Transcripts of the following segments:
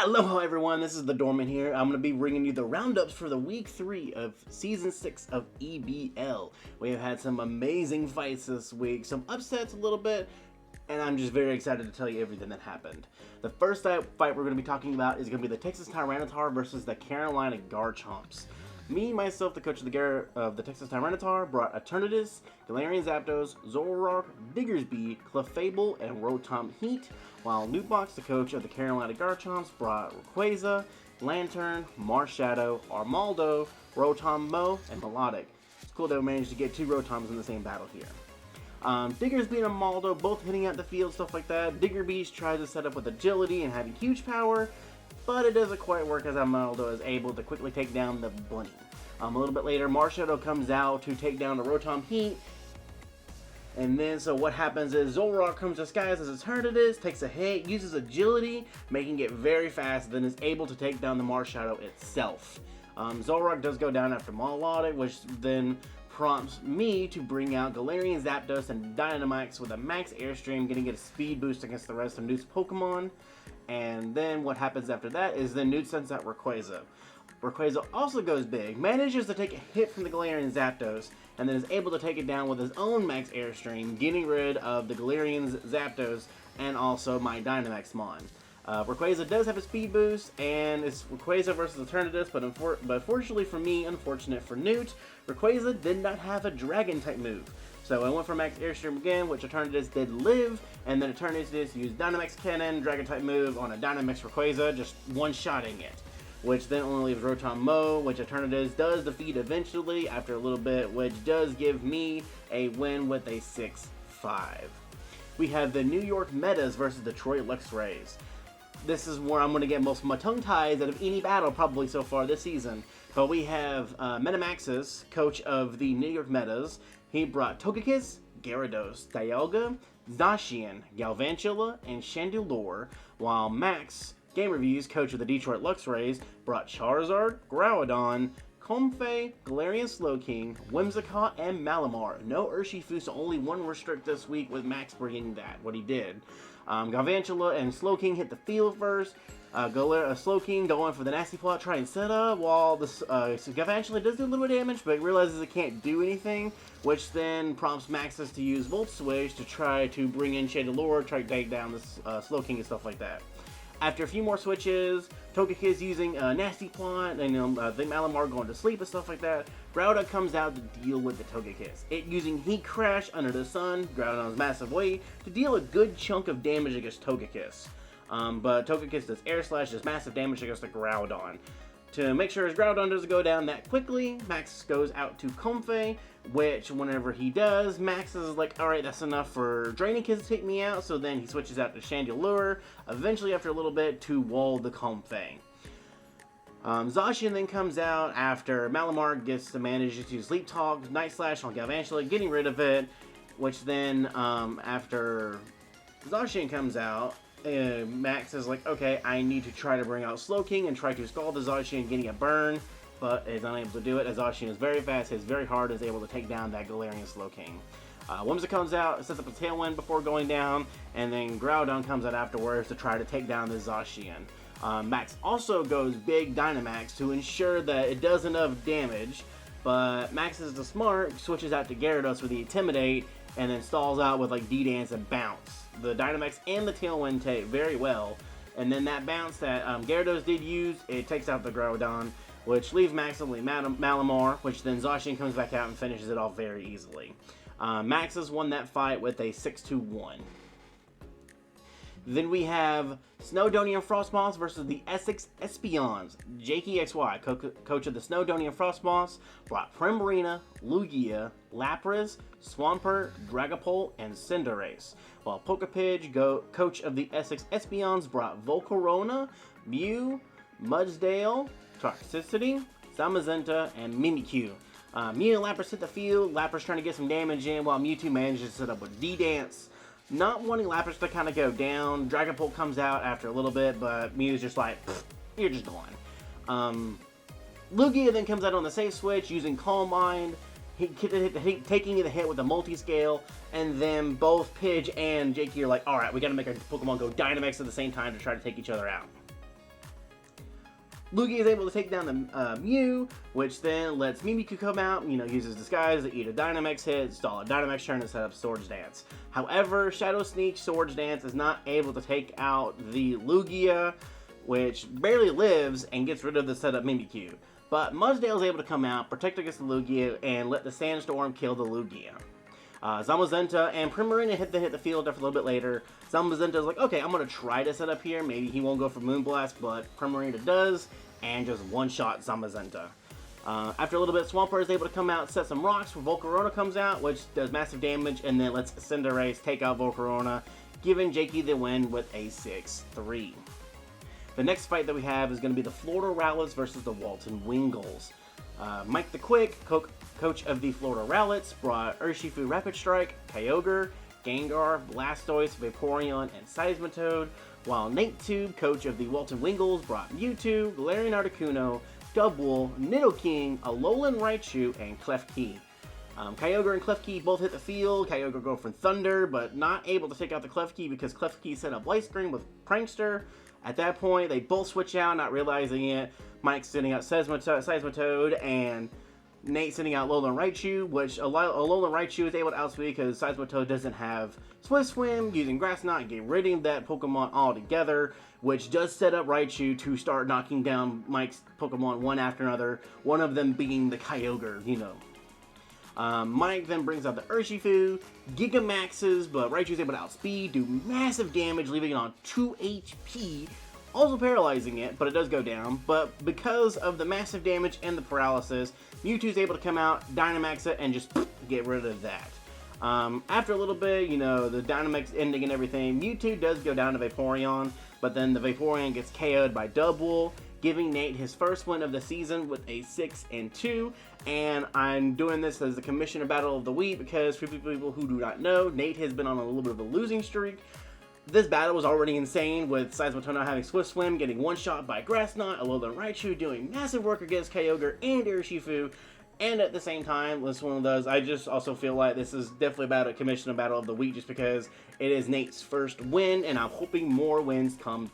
Aloha everyone, this is the Dorman here. I'm going to be bringing you the roundups for the week 3 of season 6 of EBL. We have had some amazing fights this week, some upsets a little bit, and I'm just very excited to tell you everything that happened. The first fight we're going to be talking about is going to be the Texas Tyranitar versus the Carolina Garchomps. Me, myself, the coach of the Texas Tyranitar, brought Eternatus, Galarian Zapdos, Zoroark, Diggersby, Clefable, and Rotom Heat, while Newtbox, the coach of the Carolina Garchomps, brought Rayquaza, Lantern, Marshadow, Armaldo, Rotom Mow, and Melodic. It's cool that we managed to get 2 Rotoms in the same battle here. Diggersby and Armaldo both hitting out the field, stuff like that. Diggersby tries to set up with agility and having huge power, but it doesn't quite work as Armaldo is able to quickly take down the bunny. A little bit later, Marshadow comes out to take down the Rotom Heat, and then so what happens is Zoroark comes disguised as Eternatus, takes a hit, uses agility, making it very fast, then is able to take down the Marshadow itself. Zoroark does go down after Melodic, which then prompts me to bring out Galarian Zapdos and Dynamax with a max Airstream, getting it a speed boost against the rest of Newt's Pokemon. And then what happens after that is then Newt sends out Rayquaza. Rayquaza also goes big, manages to take a hit from the Galarian Zapdos, and then is able to take it down with his own max Airstream, getting rid of the Galarian Zapdos and also my Dynamax Mon. Rayquaza does have a speed boost, and it's Rayquaza versus Eternatus, but fortunately for me, unfortunate for Newt, Rayquaza did not have a Dragon-type move. So I went for max Airstream again, which Eternatus did live, and then Eternatus used Dynamax Cannon, Dragon-type move on a Dynamax Rayquaza, just one-shotting it. Which then only leaves Rotom Mow, which Eternatus does defeat eventually after a little bit, which does give me a win with a 6-5. We have the New York Metas versus Detroit Luxrays. This is where I'm going to get most of my tongue ties out of any battle probably so far this season. But we have Metamaxis, coach of the New York Metas. He brought Togekiss, Gyarados, Dialga, Zacian, Galvantula, and Chandelure, while Max, Game Reviews, coach of the Detroit Luxrays, brought Charizard, Groudon, Comfey, Galarian Slowking, Whimsicott, and Malamar. No Urshifu, so only one restrict this week with Max bringing that, what he did. Galvantula and Slowking hit the field first. Slowking going for the nasty plot, try and set up, while Galvantula does do a little bit of damage, but realizes it can't do anything, which then prompts Maxis to use Volt Switch to try to bring in Chandelure, try to take down the Slowking and stuff like that. After a few more switches, Togekiss using Nasty Plot, and the Malamar going to sleep and stuff like that, Groudon comes out to deal with the Togekiss. It using Heat Crash under the sun, Groudon's massive weight, to deal a good chunk of damage against Togekiss. But Togekiss does Air Slash, does massive damage against the Groudon. To make sure his Groudon doesn't go down that quickly, Max goes out to Comfey, which whenever he does, Max is like, alright, that's enough for Draining Kiss to take me out, so then he switches out to Chandelure, eventually after a little bit, to wall the Comfey. Zacian then comes out after Malamar gets to manage to Sleep Talk, Night Slash on Galvantula, getting rid of it, which then, after Zacian comes out, Max is like, okay, I need to try to bring out Slowking and try to scald the Zacian, getting a burn, but is unable to do it as Zacian is very fast, hits very hard, is able to take down that Galarian Slowking. Whimsicott comes out, sets up a Tailwind before going down, and then Groudon comes out afterwards to try to take down the Zacian. Max also goes big Dynamax to ensure that it does enough damage, but Max is the smart, switches out to Gyarados for the Intimidate, and then stalls out with like D-Dance and Bounce. The Dynamax and the Tailwind take very well, and then that bounce that Gyarados did use, it takes out the Groudon, which leaves Max only Malamar, which then Zacian comes back out and finishes it off very easily. Max has won that fight with a 6-1. Then we have Snowdonian Frostmoss versus the Essex Espeons. Jakey XY, coach of the Snowdonian Frostmoss, brought Primarina, Lugia, Lapras, Swampert, Dragapult, and Cinderace. While Pokapidge, coach of the Essex Espeons, brought Volcarona, Mew, Mudsdale, Toxicity, Zamazenta, and Mimikyu. Mew and Lapras hit the field, Lapras trying to get some damage in, while Mewtwo manages to set up with D-Dance. Not wanting Lapras to kind of go down, Dragapult comes out after a little bit, but Mew's just like, you're just gone. Lugia then comes out on the safe switch using Calm Mind, taking the hit with the multi-scale, and then both Pidge and Jakey are like, alright, we gotta make our Pokemon go Dynamax at the same time to try to take each other out. Lugia is able to take down the Mew, which then lets Mimikyu come out, uses Disguise to eat a Dynamax hit, stall a Dynamax turn, and set up Swords Dance. However, Shadow Sneak Swords Dance is not able to take out the Lugia, which barely lives and gets rid of the setup Mimikyu. But Mudsdale is able to come out, protect against the Lugia, and let the Sandstorm kill the Lugia. Zamazenta and Primarina hit the field after a little bit later. Zamazenta is like, okay, I'm going to try to set up here. Maybe he won't go for Moonblast, but Primarina does, and just one-shot Zamazenta. After a little bit, Swampert is able to come out, set some rocks, where Volcarona comes out, which does massive damage, and then lets Cinderace take out Volcarona, giving Jakey the win with a 6-3. The next fight that we have is going to be the Florida Rowlets versus the Walton Wingulls. Mike the Quick, coach of the Florida Rowlets, brought Urshifu Rapid Strike, Kyogre, Gengar, Blastoise, Vaporeon, and Seismitoad, while Nate Tube, coach of the Walton Wingulls, brought Mewtwo, Galarian Articuno, Dubwool, Nidoking, Alolan Raichu, and Klefki. Kyogre and Klefki both hit the field. Kyogre go for Thunder, but not able to take out the Klefki because Klefki set up Light Screen with Prankster. At that point, they both switch out, not realizing it. Mike's sending out Seismitoad, and Nate sending out Alolan Raichu, which Alolan Raichu is able to outspeed because Seismitoad doesn't have Swift Swim, using Grass Knot, getting rid of that Pokemon altogether, which does set up Raichu to start knocking down Mike's Pokemon one after another, one of them being the Kyogre, Mike then brings out the Urshifu, Gigamaxes, but Raichu's able to outspeed, do massive damage, leaving it on 2 HP, also paralyzing it, but it does go down. But because of the massive damage and the paralysis, Mewtwo's able to come out, Dynamax it, and just get rid of that. After a little bit, the Dynamax ending and everything, Mewtwo does go down to Vaporeon, but then the Vaporeon gets KO'd by Dubwool, giving Nate his first win of the season with a 6-2. And I'm doing this as the Commissioner Battle of the Week because for people who do not know, Nate has been on a little bit of a losing streak. This battle was already insane with Seismitoad not having Swift Swim, getting one-shot by Grass Knot, Alolan Raichu doing massive work against Kyogre and Urshifu. And at the same time, this one of those, I just also feel like this is definitely about a Commissioner Battle of the Week just because it is Nate's first win, and I'm hoping more wins come.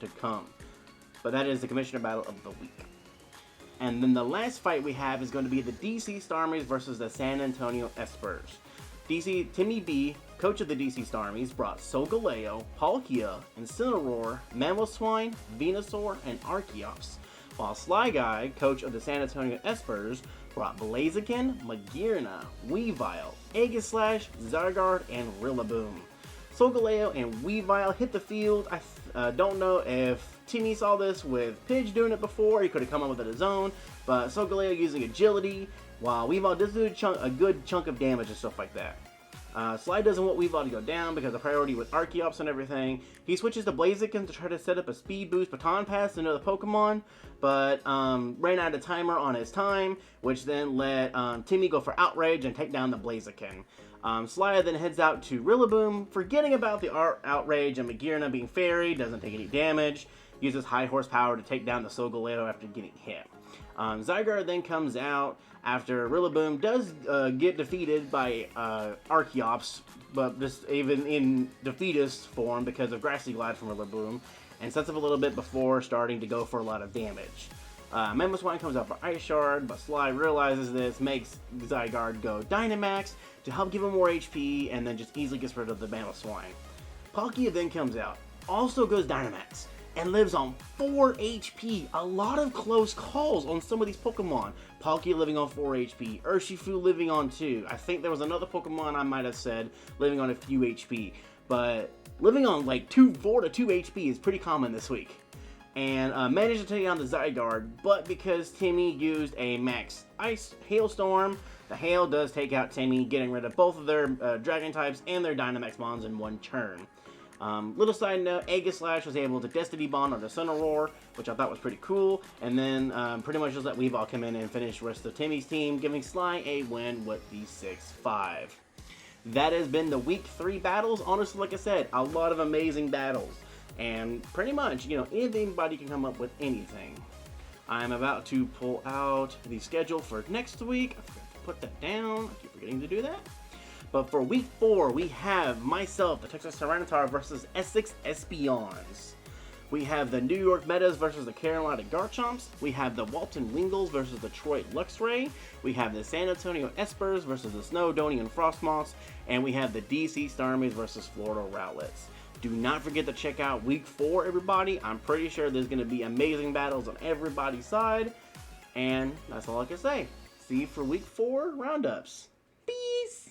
But that is the Commissioner Battle of the Week. And then the last fight we have is going to be the DC Starmies versus the San Antonio Espers. Timmy B, coach of the DC Starmies, brought Solgaleo, Palkia, Incineroar, Mamoswine, Venusaur, and Archeops, while Sly Guy, coach of the San Antonio Espers, brought Blaziken, Magearna, Weavile, Aegislash, Zygarde, and Rillaboom. Solgaleo and Weavile hit the field. I don't know if Timmy saw this with Pidge doing it before. He could have come up with it his own, but Solgaleo using agility, while Weavile does do a good chunk of damage and stuff like that. Sly doesn't want Weavile to go down because of priority with Archeops and everything. He switches to Blaziken to try to set up a speed boost baton pass to another Pokemon, but ran out of timer on his time, which then let Timmy go for Outrage and take down the Blaziken. Sly then heads out to Rillaboom, forgetting about the Outrage and Magearna being Fairy, doesn't take any damage, uses high horsepower to take down the Solgaleo after getting hit. Zygarde then comes out after Rillaboom does get defeated by Archeops, but just even in defeatist form because of Grassy Glide from Rillaboom, and sets up a little bit before starting to go for a lot of damage. Mamoswine comes out for Ice Shard, but Sly realizes this, makes Zygarde go Dynamax to help give him more HP, and then just easily gets rid of the Mamoswine. Palkia then comes out, also goes Dynamax, and lives on 4 HP. A lot of close calls on some of these Pokemon. Palkia living on 4 HP, Urshifu living on 2. I think there was another Pokemon I might have said living on a few HP, but living on like 4 to 2 HP is pretty common this week. And managed to take down the Zygarde, but because Timmy used a max Ice Hailstorm, the Hail does take out Timmy, getting rid of both of their Dragon types and their Dynamax Mons in one turn. Little side note, Aegislash was able to Destiny Bond on the Incineroar, which I thought was pretty cool, and then pretty much just let Weavile come in and finish the rest of Timmy's team, giving Sly a win with the 6-5. That has been the Week 3 battles. Honestly, like I said, a lot of amazing battles. And pretty much, anybody can come up with anything. I'm about to pull out the schedule for next week. I forgot to put that down. I keep forgetting to do that. But for Week 4, we have myself, the Texas Tyranitar, versus Essex Espeons. We have the New York Metas versus the Carolina Garchomps. We have the Walton Wingles versus the Detroit Luxray. We have the San Antonio Espers versus the Snowdonian Frostmoths. And we have the DC Starmies versus Florida Rowlets. Do not forget to check out Week 4, everybody. I'm pretty sure there's going to be amazing battles on everybody's side. And that's all I can say. See you for Week 4 roundups. Peace!